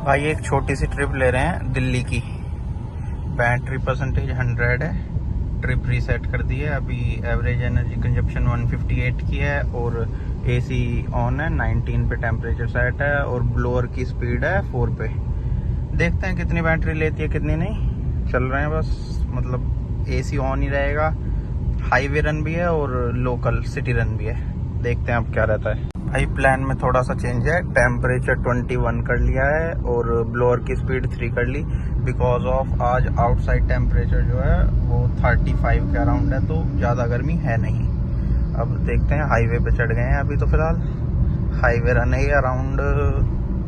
भाई एक छोटी सी ट्रिप ले रहे हैं दिल्ली की। बैटरी परसेंटेज 100 है। ट्रिप रीसेट कर दी है। अभी एवरेज एनर्जी कंजप्शन 158 की है और एसी ऑन है। 19 पे टेम्परेचर सेट है और ब्लोअर की स्पीड है 4 पे। देखते हैं कितनी बैटरी लेती है कितनी नहीं। चल रहे हैं बस, मतलब एसी ऑन ही रहेगा। हाईवे रन भी है और लोकल सिटी रन भी है। देखते हैं अब क्या रहता है। भाई प्लान में थोड़ा सा चेंज है। टेम्परेचर 21 कर लिया है और ब्लोअर की स्पीड 3 कर ली, बिकॉज ऑफ आज आउटसाइड टेम्परेचर जो है वो 35 के अराउंड है, तो ज़्यादा गर्मी है नहीं। अब देखते हैं, हाईवे पे चढ़ गए हैं अभी। तो फिलहाल हाईवे रन है अराउंड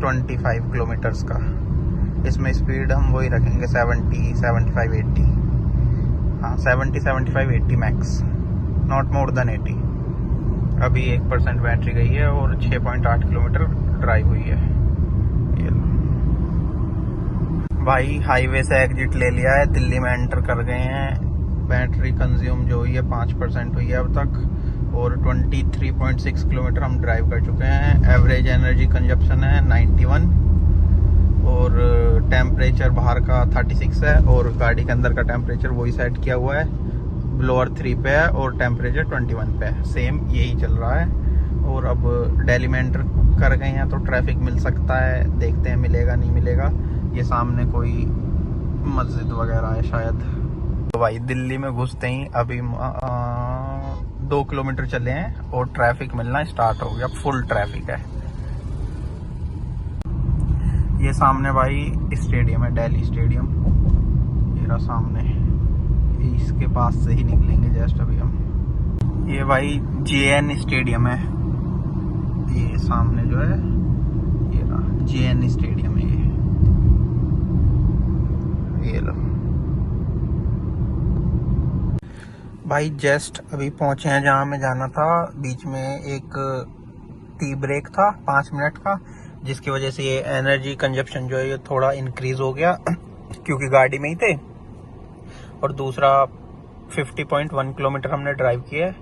25 किलोमीटर्स का। इसमें स्पीड हम वही रखेंगे 70, 75, 80। हाँ 70, 75, 80 मैक्स, नॉट मोर देन 80। अभी 1% बैटरी गई है और 6.8 किलोमीटर ड्राइव हुई है। ये भाई हाईवे से एग्जिट ले लिया है, दिल्ली में एंटर कर गए हैं। बैटरी कंज्यूम जो हुई है 5% हुई है अब तक और 23.6 किलोमीटर हम ड्राइव कर चुके हैं। एवरेज एनर्जी कंजप्शन है 91 और टेम्परेचर बाहर का 36 है और गाड़ी के अंदर का टेम्परेचर वही सेट किया हुआ है। ब्लोअर 3 पे है और टेम्परेचर 21 पे है। सेम यही चल रहा है। और अब दिल्ली में एंटर कर गए हैं तो ट्रैफिक मिल सकता है। देखते हैं मिलेगा नहीं मिलेगा। ये सामने कोई मस्जिद वगैरह है शायद। तो भाई दिल्ली में घुसते ही अभी 2 किलोमीटर चले हैं और ट्रैफिक मिलना स्टार्ट हो गया। फुल ट्रैफिक है। ये सामने भाई स्टेडियम है, दिल्ली स्टेडियम। ये रहा सामने, इसके पास से ही निकलेंगे जस्ट अभी हम। ये भाई JN स्टेडियम है। ये सामने जो है ये रहा JN स्टेडियम है। ये लो भाई, जस्ट अभी पहुंचे हैं जहां हमें जाना था। बीच में एक टी ब्रेक था 5 मिनट का, जिसकी वजह से ये एनर्जी कंजप्शन जो है ये थोड़ा इंक्रीज हो गया क्योंकि गाड़ी में ही थे। और दूसरा 50.1 किलोमीटर हमने ड्राइव किया है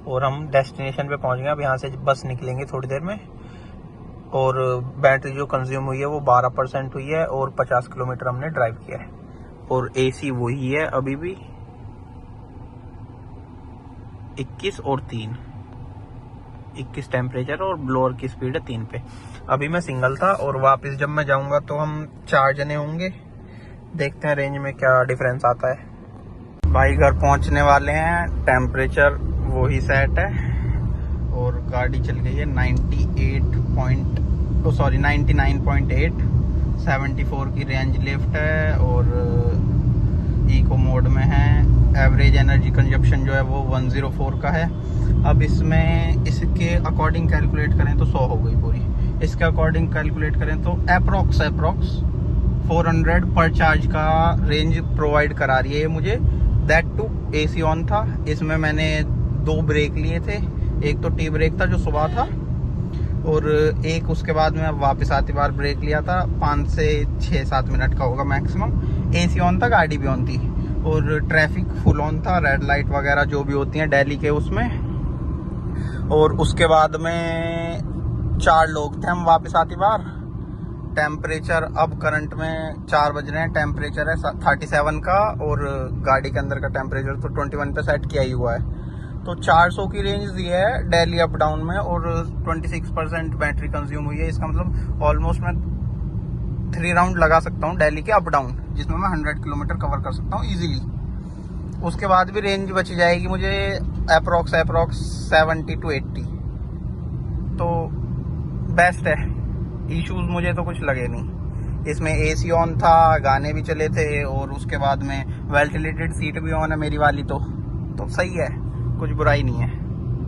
और हम डेस्टिनेशन पे पहुंच गए। अब यहाँ से बस निकलेंगे थोड़ी देर में। और बैटरी जो कंज्यूम हुई है वो 12% हुई है और 50 किलोमीटर हमने ड्राइव किया है। और एसी वही है अभी भी 21 और 3, 21 टेम्परेचर और ब्लोअर की स्पीड है 3 पे। अभी मैं सिंगल था और वापस जब मैं जाऊंगा तो हम 4 जने होंगे। देखते हैं रेंज में क्या डिफरेंस आता है। भाई घर पहुंचने वाले हैं। टेम्परेचर वही सेट है और गाड़ी चल गई है 99.8, 74 की रेंज लिफ्ट है और इको मोड में है। एवरेज एनर्जी कंजप्शन जो है वो 104 का है। अब इसमें इसके अकॉर्डिंग कैलकुलेट करें तो 100 हो गई पूरी। इसके अकॉर्डिंग कैलकुलेट करें तो अप्रोक्स 400 पर चार्ज का रेंज प्रोवाइड करा रही है मुझे। दैट टू एसी ऑन था। इसमें मैंने 2 ब्रेक लिए थे। एक तो टी ब्रेक था जो सुबह था और एक उसके बाद में वापस आती बार ब्रेक लिया था। 5 से 6-7 मिनट का होगा मैक्सिमम। एसी ऑन था, गाड़ी भी ऑन थी और ट्रैफिक फुल ऑन था। रेड लाइट वगैरह जो भी होती हैं दिल्ली के उसमें। और उसके बाद में 4 लोग थे हम वापस आती बार। टेम्परेचर अब करंट में 4 बज रहे हैं। टेम्परेचर है 37 का और गाड़ी के अंदर का टेम्परेचर तो 21 पे सेट किया ही हुआ है। तो 400 की रेंज दी है दिल्ली अप डाउन में और 26% बैटरी कंज्यूम हुई है। इसका मतलब ऑलमोस्ट मैं 3 राउंड लगा सकता हूँ दिल्ली के अप डाउन, जिसमें मैं 100 किलोमीटर कवर कर सकता हूँ इजीली। उसके बाद भी रेंज बची जाएगी मुझे अप्रोक्स 70 to 80। तो बेस्ट है। इश्यूज मुझे तो कुछ लगे नहीं। इसमें एसी ऑन था, गाने भी चले थे और उसके बाद में वेंटिलेटेड सीट भी ऑन है मेरी वाली। तो सही है, कुछ बुराई नहीं है।